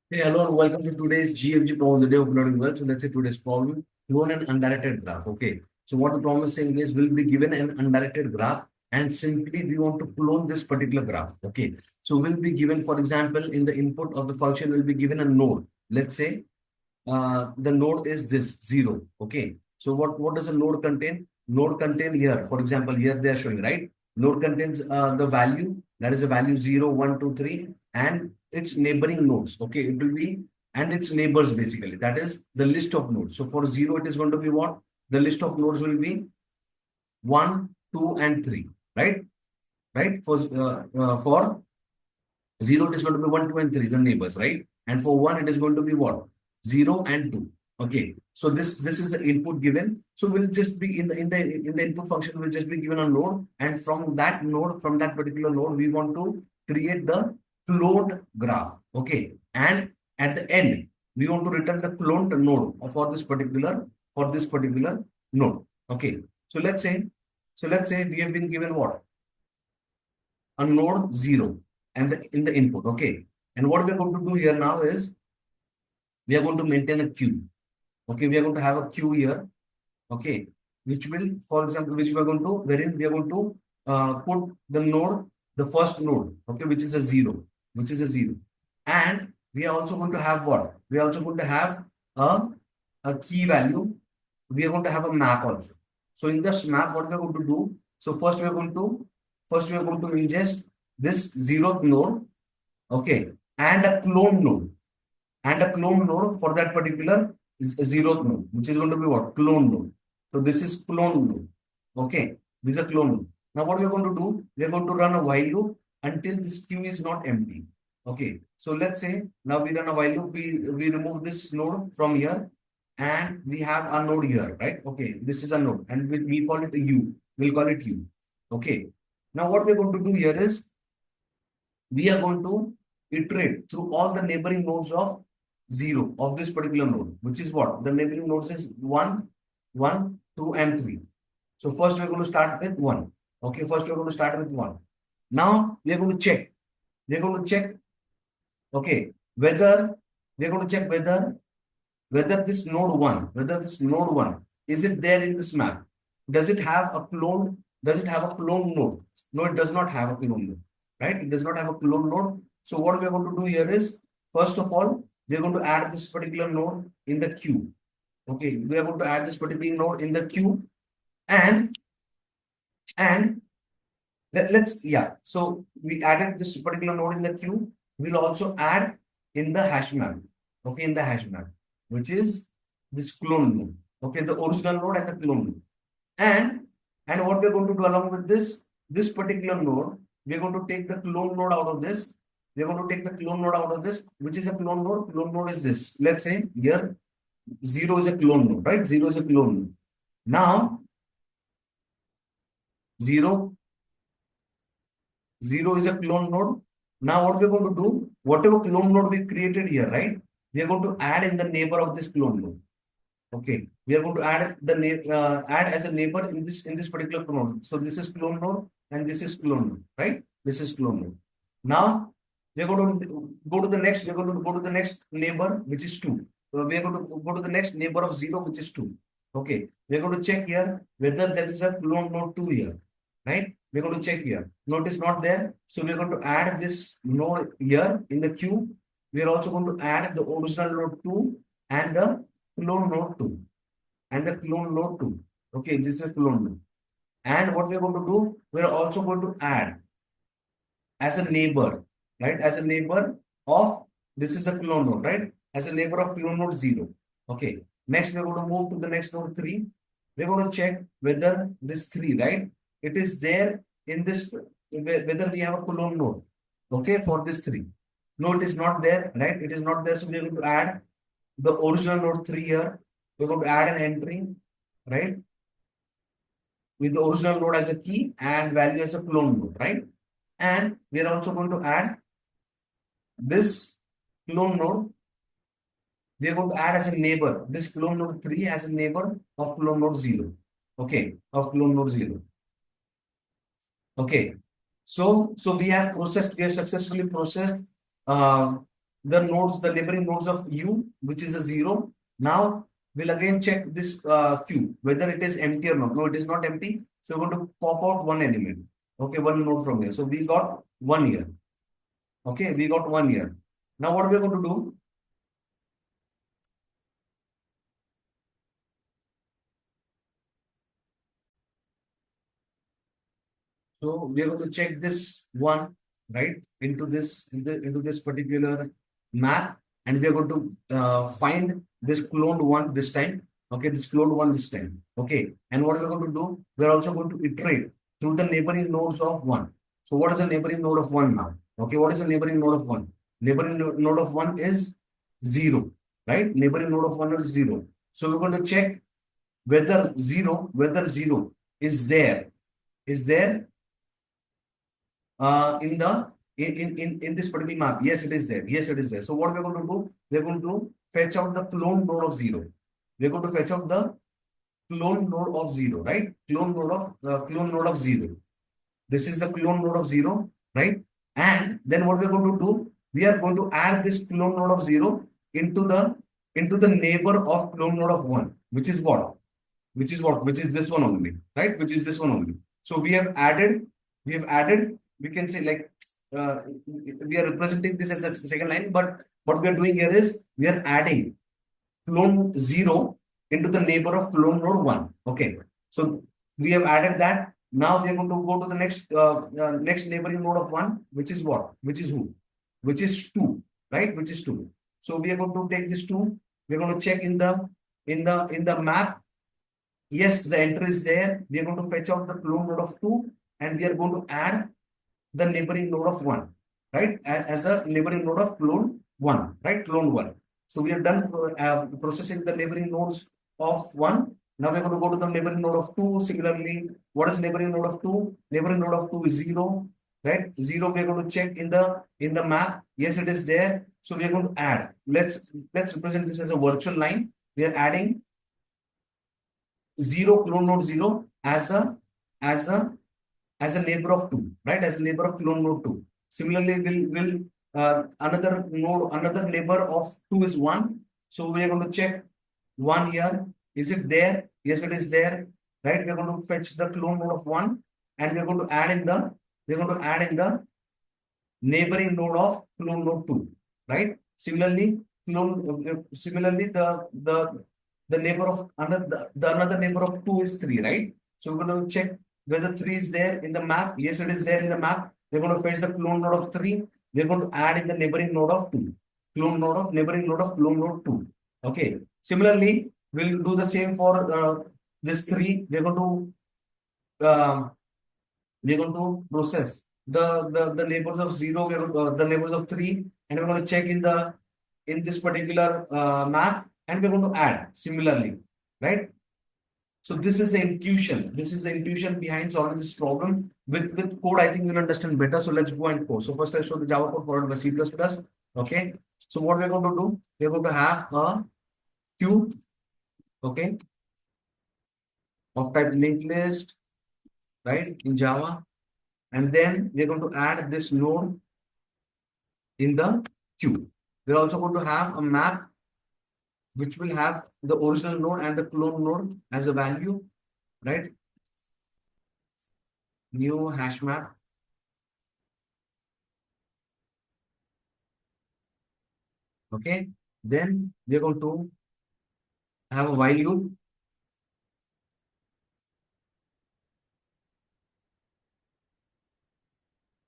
Hey, hello and welcome to today's GFG problem, the day of learning well. So let's say today's problem, clone an undirected graph. Okay. So what the problem is saying is we'll be given an undirected graph and simply we want to clone this particular graph. Okay. So we'll be given, for example, in the input of the function, we'll be given a node. Let's say the node is this 0. Okay. So what does a node contain? Node contain here. For example, here they are showing, right? Node contains the value, that is the value 0, 1, 2, 3, and its neighboring nodes. Okay. It will be, and its neighbors basically. That is the list of nodes. So for 0, it is going to be what? The list of nodes will be 1, 2, and 3. Right? Right? For 0, it is going to be 1, 2, and 3, the neighbors, right? And for 1, it is going to be what? 0 and 2. Okay. So this is the input given. So we'll just be in the input function, we'll just be given a node. And from that node, from that particular node, we want to create the cloned graph. Okay. And at the end, we want to return the cloned node for this particular node. Okay. So let's say we have been given what? A node 0 and in the input. Okay. And what we are going to do here now is we are going to maintain a queue. Okay. We are going to have a queue here. Okay. Which will, for example, which we are going to, wherein we are going to put the node, the first node, okay, which is a 0, which is a 0. And we are also going to have what? We are also going to have a, a key value. We are going to have a map also. So in this map, what we are going to do? So first we are going to ingest this 0th node, okay, and a clone node, for that particular 0th node, which is going to be what? Clone node. So this is clone node. Okay, this is a clone node. Now what we are going to do? We are going to run a while loop until this queue is not empty. Okay, so let's say now we run a while loop. We remove this node from here, and we have a node here, right? Okay, this is a node, and we call it a U. We'll call it U. Okay. Now what we're going to do here is we are going to iterate through all the neighboring nodes of 0 of this particular node, which is what? The neighboring nodes is 1, 1, 2, and 3. So first we're going to start with 1. Okay, first we're going to start with 1. Now we are going to check. We're going to check, okay, whether we're going to check whether this node 1, is it there in this map? Does it have a clone? Does it have a clone node? No, it does not have a clone node, right? It does not have a clone node. So what we are going to do here is, first of all, we are going to add this particular node in the queue. Okay, we are going to add this particular node in the queue, and and let's, yeah. So we added this particular node in the queue. We'll also add in the hash map. Okay, in the hash map, which is this clone node. Okay, the original node and the clone node. And what we're going to do along with this particular node, we're going to take the clone node out of this. We're going to take the clone node out of this, which is a clone node. Clone node is this. Let's say here 0 is a clone node, right? 0 is a clone node. Now 0 0 is a clone node. Now what we're going to do, whatever clone node we created here, right? We are going to add in the neighbor of this clone node. Okay, we are going to add add as a neighbor in this particular clone node. So this is clone node and this is clone node, right? This is clone node. Now we are going to go to the next. We are going to go to the next neighbor, which is 2. So we are going to go to the next neighbor of 0, which is 2. Okay, we are going to check here whether there is a clone node 2 here, right? We're going to check here. Notice not there. So we're going to add this node here in the queue. We are also going to add the original node 2 and the clone node 2 and the clone node 2. Okay, this is clone node. And what we're going to do, we're also going to add as a neighbor, right? As a neighbor of, this is a clone node, right? As a neighbor of clone node 0. Okay. Next, we're going to move to the next node 3. We're going to check whether this 3, right? It is there in this, whether we have a clone node, okay, for this 3. No, it is not there, right? It is not there. So we're going to add the original node 3 here. We're going to add an entry, right? With the original node as a key and value as a clone node, right? And we are also going to add this clone node. We are going to add as a neighbor, this clone node 3 as a neighbor of clone node 0. Okay, of clone node 0. Okay. So we have successfully processed uh, the nodes, the neighboring nodes of U, which is a 0. Now we'll again check this Q, whether it is empty or not. No, it is not empty. So we're going to pop out one element. Okay, one node from here. So we got 1 year. Okay, we got 1 year. Now what we're going to do? So we are going to check this one, right, into this particular map, and we are going to find this cloned one this time. Okay, this cloned one this time. Okay, and what we're going to do? We're also going to iterate through the neighboring nodes of one. So what is a neighboring node of one now? Okay, what is a neighboring node of one? Neighboring node of one is 0, right? Neighboring node of one is 0. So we're going to check whether 0 is there in the in this particular map. Yes, it is there. Yes, it is there. So what we're going to do? We're going to fetch out the clone node of 0. We're going to fetch out the clone node of 0, right? Clone node of 0. This is the clone node of 0, right? And then what we're going to do? We are going to add this clone node of 0 into the neighbor of clone node of 1, which is what? Which is this one only, right? Which is this one only. So we have added, we can say like, we are representing this as a second line, but what we are doing here is we are adding clone 0 into the neighbor of clone node 1. Okay. So we have added that. Now we are going to go to the next neighboring node of 1, which is what? Which is who? Which is 2, right? Which is 2. So we are going to take this 2. We're going to check in the map. Yes, the entry is there. We are going to fetch out the clone node of 2, and we are going to add the neighboring node of 1, right? As a neighboring node of clone 1, right? Clone 1. So we are done processing the neighboring nodes of 1. Now we're going to go to the neighboring node of 2. Similarly, what is neighboring node of 2? Neighboring node of 2 is 0, right? 0 we are going to check in the map. Yes, it is there. So we are going to add. Let's represent this as a virtual line. We are adding 0 clone node 0 as a as a neighbor of 2, right? As a neighbor of clone node 2. Similarly, will another neighbor of 2 is 1. So we are going to check 1 here. Is it there? Yes, it is there, right? We are going to fetch the clone node of 1, and we are going to add in the neighboring node of clone node 2, right? Similarly, the neighbor of another neighbor of 2 is 3, right? So we're going to check whether 3 is there in the map. Yes, it is there in the map. We're going to fetch the clone node of 3. We're going to add in the neighboring node of 2. Neighboring node of clone node 2. Okay. Similarly, we'll do the same for this 3. We're going to process the neighbors of 0, the neighbors of 3, and we're going to check in this particular map, and we're going to add similarly, right? So this is the intuition. This is the intuition behind solving this problem. With code, I think you'll understand better. So let's go and code. So first I'll show the Java code followed by C++. Okay. So what we're going to do, we're going to have a queue, okay, of type linked list, right, in Java. And then we're going to add this node in the queue. We're also going to have a map which will have the original node and the clone node as a value, right? New hash map. Okay. Then we're going to have a while loop.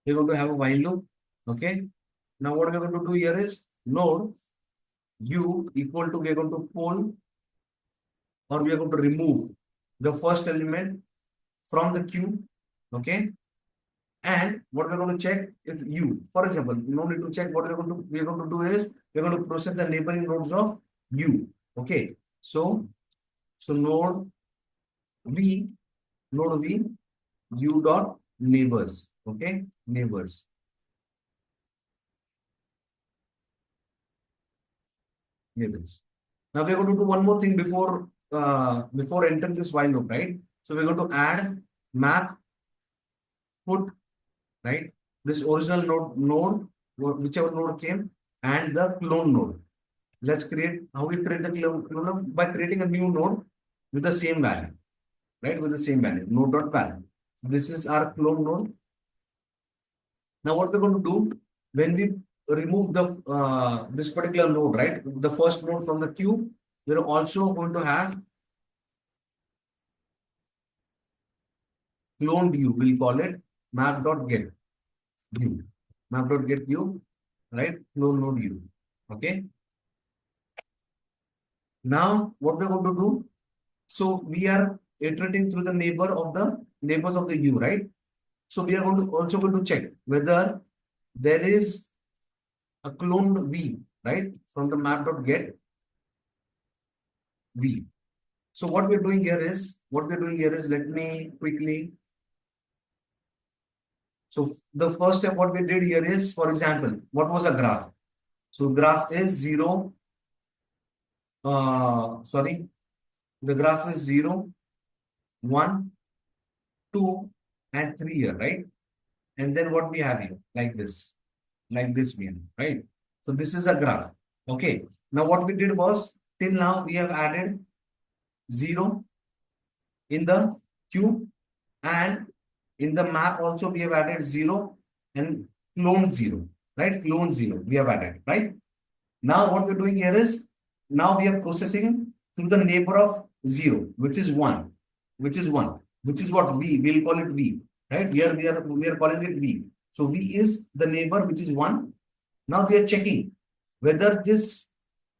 We're going to have a while loop. Okay. Now what we're going to do here is node u equal to, we're going to pull, or we are going to remove the first element from the queue. Okay. And what we're going to check if u, for example, no need to check. What we're going to do is we're going to process the neighboring nodes of u. Okay. So node v u dot neighbors. Okay. Neighbors. Now we're going to do one more thing before entering this while loop, right? So we're going to add map put, right? This original node, whichever node came, and the clone node. Let's create, how we create the clone node? By creating a new node with the same value, right? With the same value, node.value. This is our clone node. Now what we're going to do, when we remove the this particular node, right? The first node from the queue, we're also going to have cloned u. We'll call it map.get u. Map.get u, right? Clone node u. Okay. Now what we're going to do, so we are iterating through the neighbors of the u, right? So we are going to also going to check whether there is a cloned v, right? From the map.get v. So what we're doing here is, let me quickly. So the first step, what we did here is, for example, what was a graph? So graph is 0, sorry, the graph is 0, 1, 2, and 3 here, right? And then what we have here, like this we have, right? So this is a graph. Okay. Now what we did was, till now we have added 0 in the cube, and in the map also we have added 0 and clone 0, right? Clone 0 we have added, right? Now what we're doing here is, now we are processing through the neighbor of 0, which is 1, which is 1, which is what v, we'll call it v, right? Here we are calling it v. So v is the neighbor which is 1. Now we are checking whether this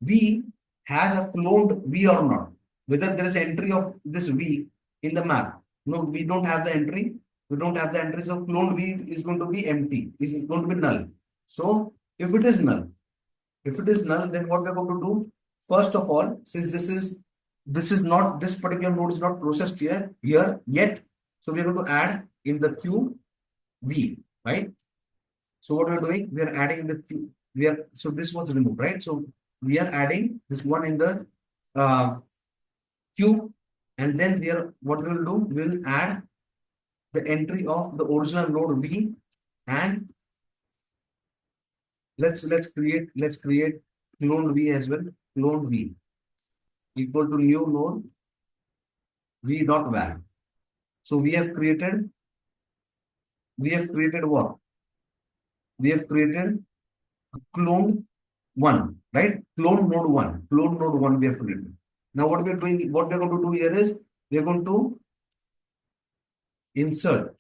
v has a cloned v or not, whether there is entry of this v in the map. No, we don't have the entry. We don't have the entry. So cloned v is going to be empty, is going to be null. So if it is null, then what we're going to do, first of all, since this particular node is not processed here yet, so we're going to add in the queue v, right? So what we're doing, we are adding in the queue. So this was removed, right? So we are adding this one in the queue, and then what we will do, we'll add the entry of the original node v, and let's create clone v as well. Clone v equal to new node v dot val. So we have created what? We have created clone 1, right? Clone node 1. Clone node 1 we have created. Now what we're going to do here is, we're going to insert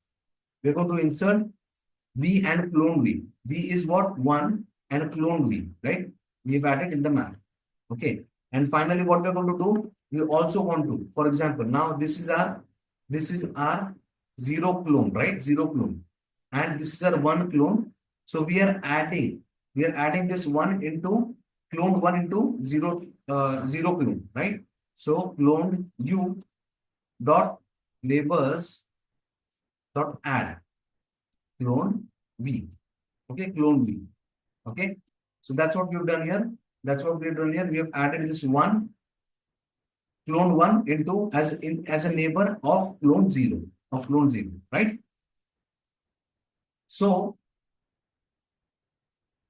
v and clone v. V is what? 1, and clone v, right? We've added in the map. Okay. And finally, what we're going to do, we also want to, for example, now this is our 0 clone, right? 0 clone. And this is our 1 clone. So we are adding this 1 into clone 1 into 0, 0 clone, right? So clone u dot neighbors dot add clone v. Okay, clone v. Okay. So that's what we've done here. We have added this clone 1 into as a neighbor of clone 0, right? So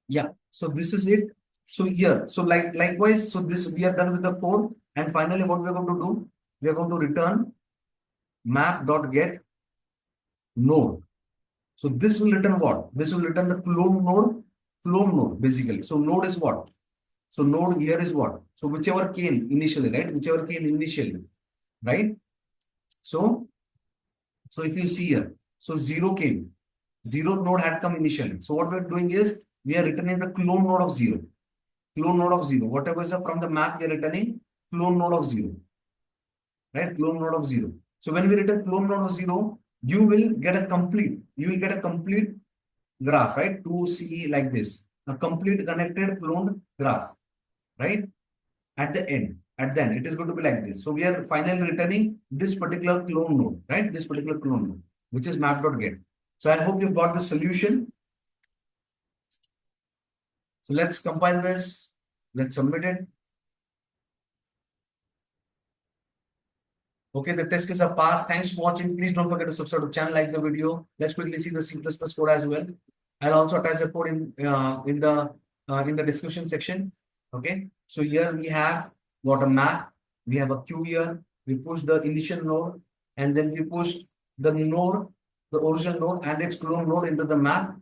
yeah, so this is it. So here, so likewise, so this we are done with the code, and finally what we are going to do, we are going to return map.get node. So this will return what? This will return the clone node basically. So node is what? So node here is what? So whichever came initially, right? So if you see here, so 0 came, 0 node had come initially. So what we're doing is, we are returning the clone node of 0. Whatever is from the map, we are returning clone node of 0. Right? Clone node of 0. So when we return clone node of 0, you will get a complete graph, right? To see like this, a complete connected cloned graph, right? At the end, it is going to be like this. So we are finally returning this particular clone node, right? This particular clone node, which is map.get. So I hope you've got the solution. So let's compile this. Let's submit it. Okay, the test case are passed. Thanks for watching. Please don't forget to subscribe to the channel, like the video. Let's quickly see the C++ code as well. I'll also attach the code in the in the description section. Okay. So here we have got a map. We have a queue here. We push the initial node and then we push the node, the original node and its clone node into the map.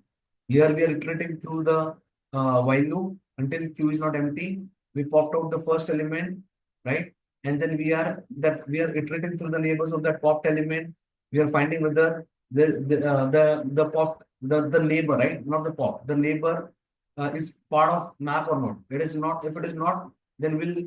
Here we are iterating through the while loop until queue is not empty. We popped out the first element, right? And then we are iterating through the neighbors of that popped element. We are finding whether the pop the neighbor, right? Not the pop, the neighbor is part of map or not. It is not. If it is not, then we'll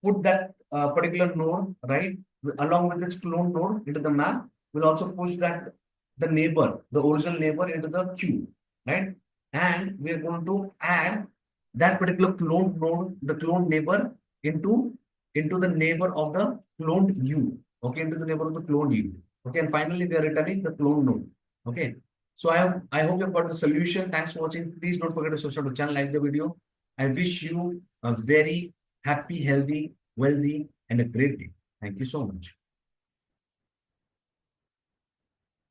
put that particular node, right, along with its clone node into the map. We'll also push that the neighbor, the original neighbor into the queue, right? And we're going to add that particular clone node, the clone neighbor into the neighbor of the cloned U. Okay, into the neighbor of the cloned U. Okay, and finally we are returning the clone node. Okay. So I hope you've got the solution. Thanks for watching. Please don't forget to subscribe to the channel, like the video. I wish you a very happy, healthy, wealthy, and a great day. Thank you so much.